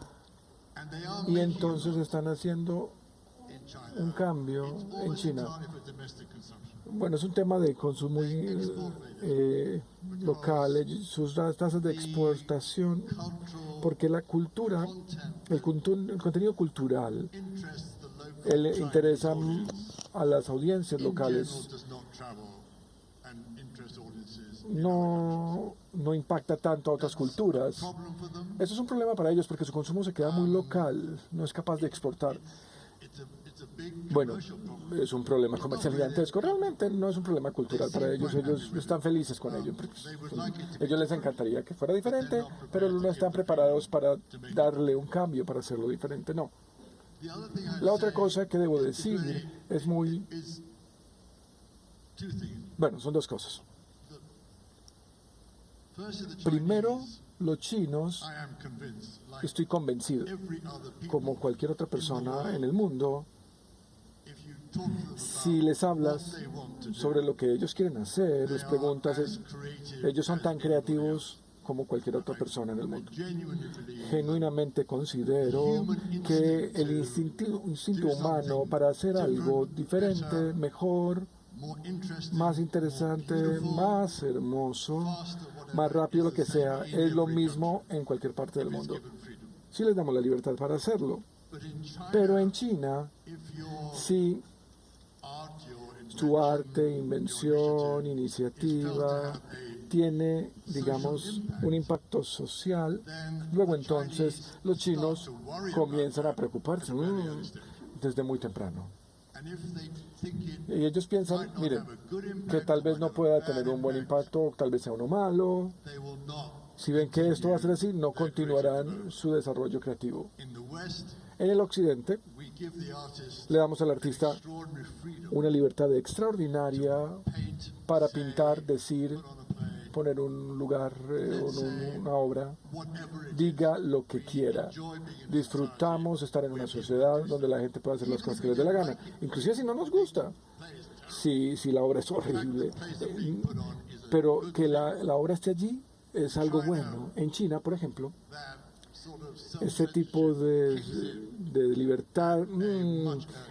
Y entonces están haciendo un cambio en China. Bueno, es un tema de consumo local, sus tasas de exportación, porque la cultura, el contenido cultural, le interesa a las audiencias locales. No impacta tanto a otras culturas. Eso es un problema para ellos porque su consumo se queda muy local, no es capaz de exportar. Bueno, es un problema comercial gigantesco. Realmente no es un problema cultural para ellos. Ellos están felices con ello. Ellos les encantaría que fuera diferente, pero no están preparados para darle un cambio, para hacerlo diferente. No. La otra cosa que debo decir es muy... Bueno, son dos cosas. Primero, los chinos, estoy convencido, como cualquier otra persona en el mundo, si les hablas sobre lo que ellos quieren hacer, les preguntas, ellos son tan creativos como cualquier otra persona en el mundo. Genuinamente considero que el instinto humano para hacer algo diferente, mejor, más interesante, más hermoso, más rápido, lo que sea, es lo mismo en cualquier parte del mundo. Si les damos la libertad para hacerlo. Pero en China, si su arte, invención, iniciativa tiene, digamos, un impacto social, luego entonces los chinos comienzan a preocuparse desde muy temprano. Y ellos piensan, miren, que tal vez no pueda tener un buen impacto, tal vez sea uno malo. Si ven que esto va a ser así, no continuarán su desarrollo creativo. En el occidente, le damos al artista una libertad extraordinaria para pintar, decir, poner un lugar, una obra, diga lo que quiera. Disfrutamos estar en una sociedad donde la gente puede hacer las cosas que les dé la gana, inclusive si no nos gusta, si la obra es horrible, pero que la obra esté allí es algo bueno. En China, por ejemplo, ese tipo de libertad,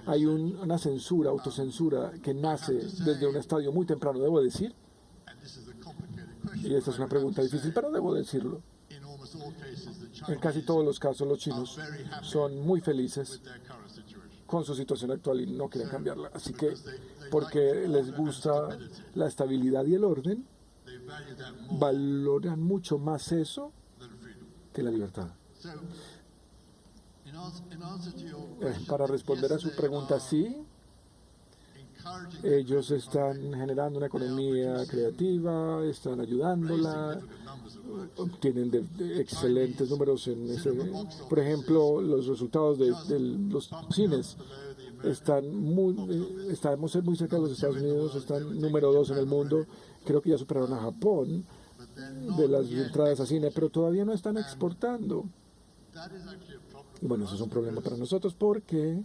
hay una censura, autocensura que nace desde un estadio muy temprano, debo decir. Y esta es una pregunta difícil, pero debo decirlo. En casi todos los casos los chinos son muy felices con su situación actual y no quieren cambiarla. Así que, porque les gusta la estabilidad y el orden, valoran mucho más eso que la libertad. Para responder a su pregunta, sí, ellos están generando una economía creativa, están ayudándola, tienen excelentes números en ese. Por ejemplo, los resultados de los cines estamos muy cerca de los Estados Unidos, están número 2 en el mundo, creo que ya superaron a Japón de las entradas a cine, pero todavía no están exportando. Y bueno, eso es un problema para nosotros porque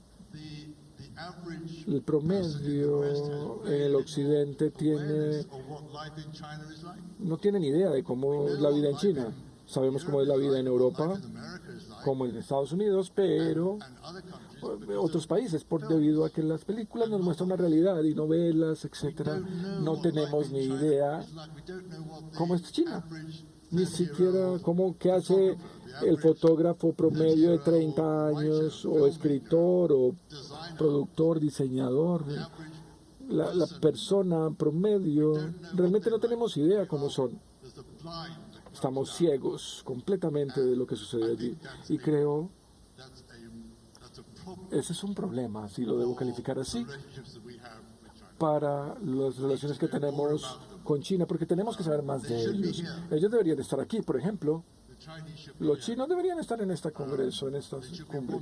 el promedio en el occidente no tiene ni idea de cómo es la vida en China. Sabemos cómo es la vida en Europa, como en Estados Unidos, pero otros países, debido a que las películas nos muestran una realidad y novelas, etcétera, no tenemos ni idea cómo es China. Ni siquiera qué hace el fotógrafo promedio de 30 años, o escritor, o productor, diseñador. La persona promedio, realmente no tenemos idea cómo son. Estamos ciegos completamente de lo que sucede allí. Y creo, ese es un problema, si lo debo calificar así, para las relaciones que tenemos con China, porque tenemos que saber más de ellos. Ellos deberían estar aquí, por ejemplo. Los chinos deberían estar en este congreso, en esta cumbre,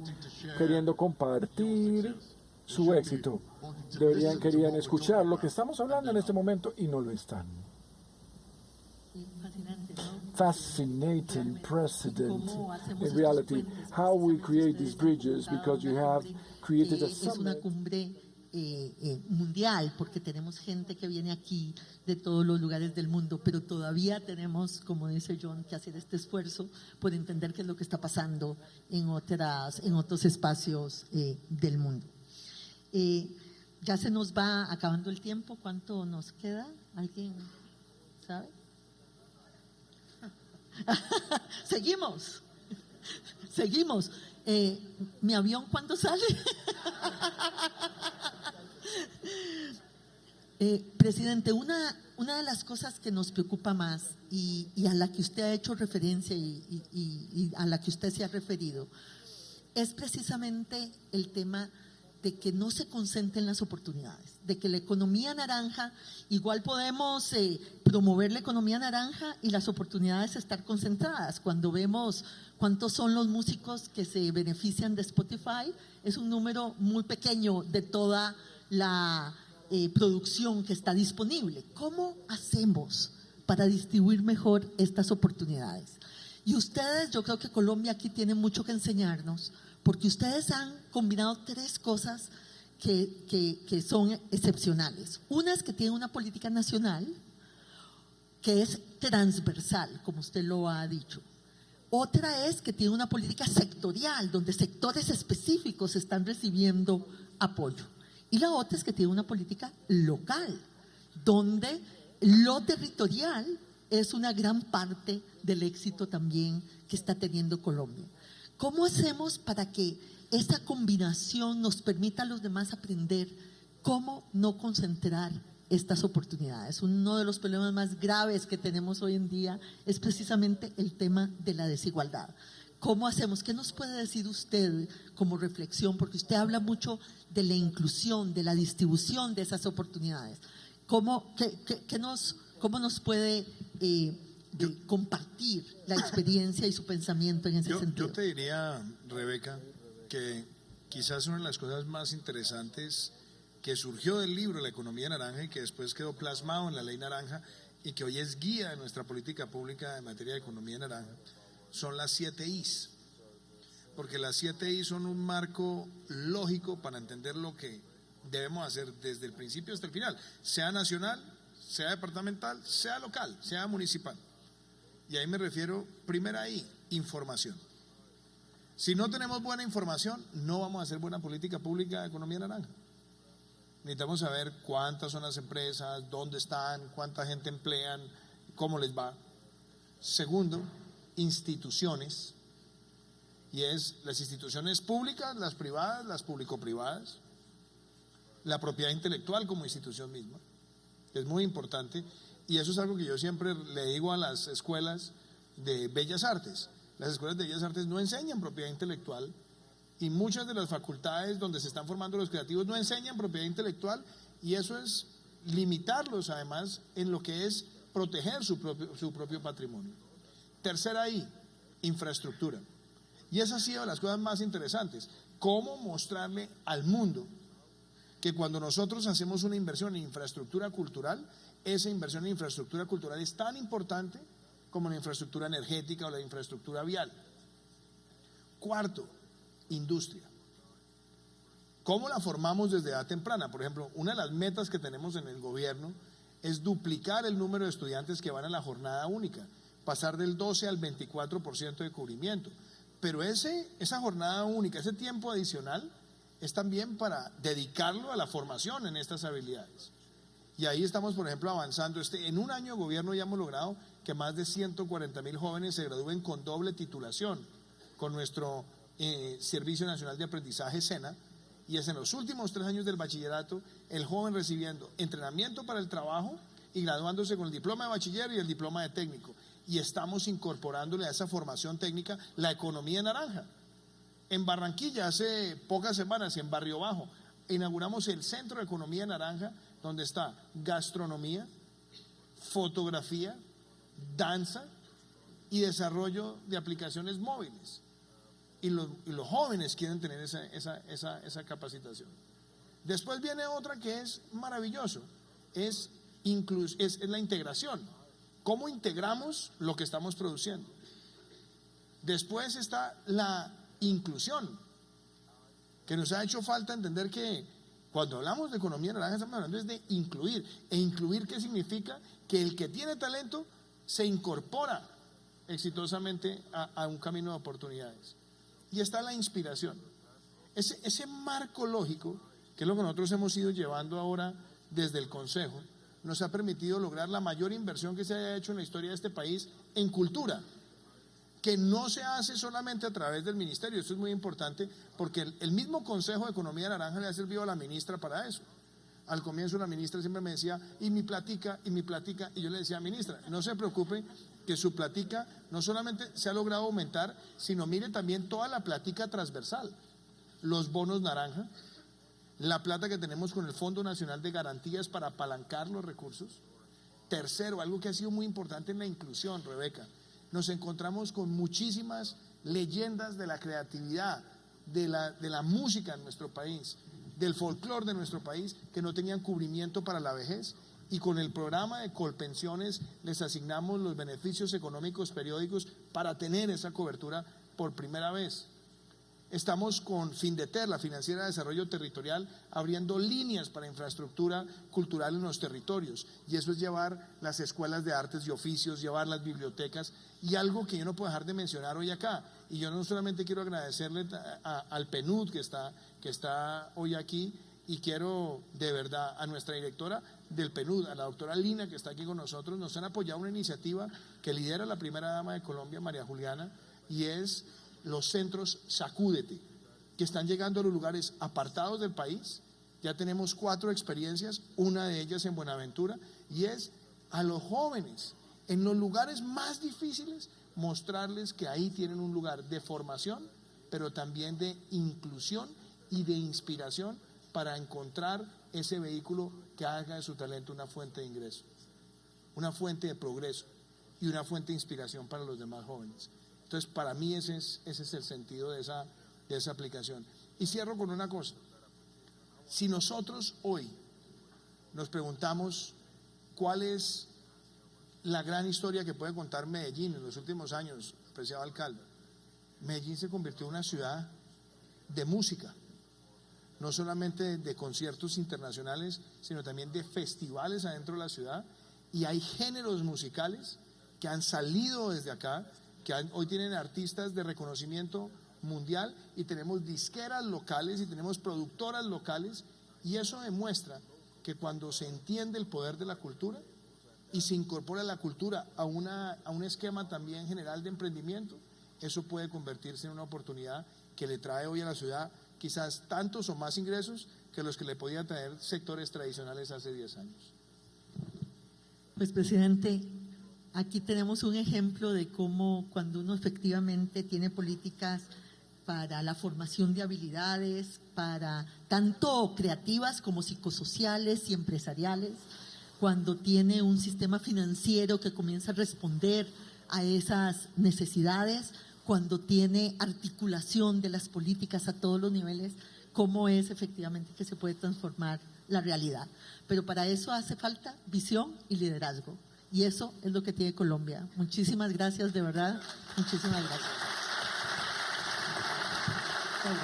queriendo compartir su éxito. Querían escuchar lo que estamos hablando en este momento y no lo están. Fascinating precedent in reality. How we create these bridges, because you have created a Es una summit. cumbre mundial, porque tenemos gente que viene aquí de todos los lugares del mundo, pero todavía tenemos, como dice John, que hacer este esfuerzo por entender qué es lo que está pasando en otros espacios del mundo. Ya se nos va acabando el tiempo. ¿Cuánto nos queda? ¿Alguien sabe? Seguimos. ¿Mi avión cuándo sale? Presidente, una de las cosas que nos preocupa más y a la que usted ha hecho referencia y a la que usted se ha referido es precisamente el tema de que no se concentren las oportunidades, de que la economía naranja, igual podemos promover la economía naranja y las oportunidades estar concentradas. Cuando vemos cuántos son los músicos que se benefician de Spotify, es un número muy pequeño de toda la producción que está disponible. ¿Cómo hacemos para distribuir mejor estas oportunidades? Y ustedes, yo creo que Colombia aquí tiene mucho que enseñarnos, porque ustedes han combinado tres cosas que son excepcionales. Una es que tienen una política nacional que es transversal, como usted lo ha dicho. Otra es que tiene una política sectorial, donde sectores específicos están recibiendo apoyo. Y la otra es que tiene una política local, donde lo territorial es una gran parte del éxito también que está teniendo Colombia. ¿Cómo hacemos para que esta combinación nos permita a los demás aprender cómo no concentrar estas oportunidades? Uno de los problemas más graves que tenemos hoy en día es precisamente el tema de la desigualdad. ¿Cómo hacemos? ¿Qué nos puede decir usted como reflexión? Porque usted habla mucho de la inclusión, de la distribución de esas oportunidades. ¿Cómo nos puede compartir la experiencia y su pensamiento en ese sentido? Yo te diría, Rebeca, que quizás una de las cosas más interesantes que surgió del libro La economía naranja y que después quedó plasmado en la ley naranja y que hoy es guía de nuestra política pública en materia de economía naranja, son las 7 I's. Porque las 7 I's son un marco lógico para entender lo que debemos hacer desde el principio hasta el final, sea nacional, sea departamental, sea local, sea municipal. Y ahí me refiero, primera I, información. Si no tenemos buena información, no vamos a hacer buena política pública de economía naranja. Necesitamos saber cuántas son las empresas, dónde están, cuánta gente emplean, cómo les va. Segundo, instituciones. Y es las instituciones públicas, las privadas, las público-privadas. La propiedad intelectual como institución misma. Es muy importante. Y eso es algo que yo siempre le digo a las escuelas de Bellas Artes. Las escuelas de Bellas Artes no enseñan propiedad intelectual y muchas de las facultades donde se están formando los creativos no enseñan propiedad intelectual, y eso es limitarlos además en lo que es proteger su propio patrimonio. Tercera I, infraestructura. Y esa ha sido de las cosas más interesantes. Cómo mostrarle al mundo que cuando nosotros hacemos una inversión en infraestructura cultural, esa inversión en infraestructura cultural es tan importante como la infraestructura energética o la infraestructura vial. Cuarto, industria. ¿Cómo la formamos desde edad temprana? Por ejemplo, una de las metas que tenemos en el gobierno es duplicar el número de estudiantes que van a la jornada única, pasar del 12 al 24% de cubrimiento. Pero esa jornada única, ese tiempo adicional, es también para dedicarlo a la formación en estas habilidades. Y ahí estamos, por ejemplo, avanzando. En un año de gobierno ya hemos logrado que más de 140,000 jóvenes se gradúen con doble titulación con nuestro Servicio Nacional de Aprendizaje SENA, y es en los últimos 3 años del bachillerato el joven recibiendo entrenamiento para el trabajo y graduándose con el diploma de bachiller y el diploma de técnico. Y estamos incorporándole a esa formación técnica la economía naranja. En Barranquilla, hace pocas semanas, en Barrio Bajo, inauguramos el Centro de Economía Naranja, donde está gastronomía, fotografía, danza y desarrollo de aplicaciones móviles. Y los jóvenes quieren tener esa capacitación. Después viene otra que es maravilloso, es la integración. ¿Cómo integramos lo que estamos produciendo? Después está la inclusión, que nos ha hecho falta entender que cuando hablamos de economía naranja estamos hablando es de incluir. ¿E incluir qué significa? Que el que tiene talento se incorpora exitosamente a un camino de oportunidades. Y está la inspiración. Ese marco lógico que es lo que nosotros hemos ido llevando ahora desde el Consejo, nos ha permitido lograr la mayor inversión que se haya hecho en la historia de este país en cultura, que no se hace solamente a través del ministerio. Esto es muy importante porque el mismo Consejo de Economía Naranja le ha servido a la ministra para eso. Al comienzo la ministra siempre me decía, y mi platica, y yo le decía, ministra, no se preocupe que su platica no solamente se ha logrado aumentar, sino mire también toda la platica transversal, los bonos naranja, la plata que tenemos con el Fondo Nacional de Garantías para apalancar los recursos. Tercero, algo que ha sido muy importante en la inclusión, Rebeca, nos encontramos con muchísimas leyendas de la creatividad, de la música en nuestro país, del folclore de nuestro país, que no tenían cubrimiento para la vejez, y con el programa de Colpensiones les asignamos los beneficios económicos periódicos para tener esa cobertura por primera vez. Estamos con Findeter, la Financiera de Desarrollo Territorial, abriendo líneas para infraestructura cultural en los territorios, y eso es llevar las escuelas de artes y oficios, llevar las bibliotecas, y algo que yo no puedo dejar de mencionar hoy acá, y yo no solamente quiero agradecerle al PNUD que está hoy aquí, y quiero de verdad a nuestra directora del PNUD, a la doctora Lina, que está aquí con nosotros. Nos han apoyado una iniciativa que lidera la primera dama de Colombia, María Juliana, y es los centros Sacúdete, que están llegando a los lugares apartados del país. Ya tenemos 4 experiencias, una de ellas en Buenaventura, y es a los jóvenes en los lugares más difíciles mostrarles que ahí tienen un lugar de formación, pero también de inclusión y de inspiración para encontrar ese vehículo que haga de su talento una fuente de ingreso, una fuente de progreso y una fuente de inspiración para los demás jóvenes. Entonces, para mí ese es el sentido de esa aplicación. Y cierro con una cosa. Si nosotros hoy nos preguntamos cuál es la gran historia que puede contar Medellín en los últimos años, apreciado alcalde, Medellín se convirtió en una ciudad de música, no solamente de conciertos internacionales, sino también de festivales adentro de la ciudad, y hay géneros musicales que han salido desde acá, que hoy tienen artistas de reconocimiento mundial, y tenemos disqueras locales y tenemos productoras locales, y eso demuestra que cuando se entiende el poder de la cultura y se incorpora la cultura a un esquema también general de emprendimiento, eso puede convertirse en una oportunidad que le trae hoy a la ciudad quizás tantos o más ingresos que los que le podían traer sectores tradicionales hace 10 años. Pues, presidente, aquí tenemos un ejemplo de cómo cuando uno efectivamente tiene políticas para la formación de habilidades, para tanto creativas como psicosociales y empresariales, cuando tiene un sistema financiero que comienza a responder a esas necesidades, cuando tiene articulación de las políticas a todos los niveles, cómo es efectivamente que se puede transformar la realidad. Pero para eso hace falta visión y liderazgo. Y eso es lo que tiene Colombia. Muchísimas gracias, de verdad. Muchísimas gracias. Muchas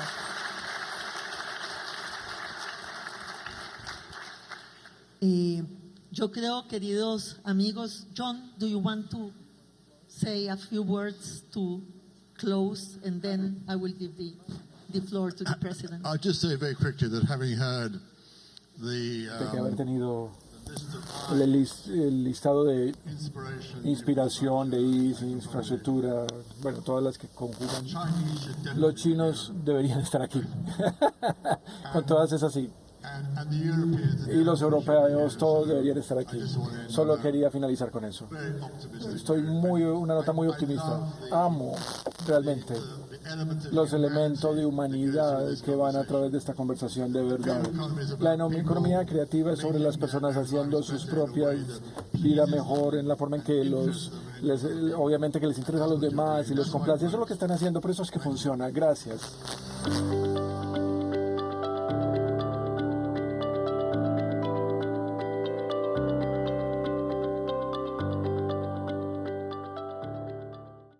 gracias. Yo creo, queridos amigos, John, do you want to say a few words to close, and then I will give the floor to the president. I'll just say very quickly that having heard de que haber tenido el listado de inspiración, de infraestructura, bueno, todas las que conjugan, los chinos deberían estar aquí, con todas esas sí. Y los europeos todos deberían estar aquí. Solo quería finalizar con eso. Estoy una nota muy optimista. Amo realmente los elementos de humanidad que van a través de esta conversación, de verdad. La economía creativa es sobre las personas haciendo sus propias vidas mejor, en la forma en que obviamente que les interesa a los demás y los complace. Eso es lo que están haciendo, por eso es que funciona. Gracias.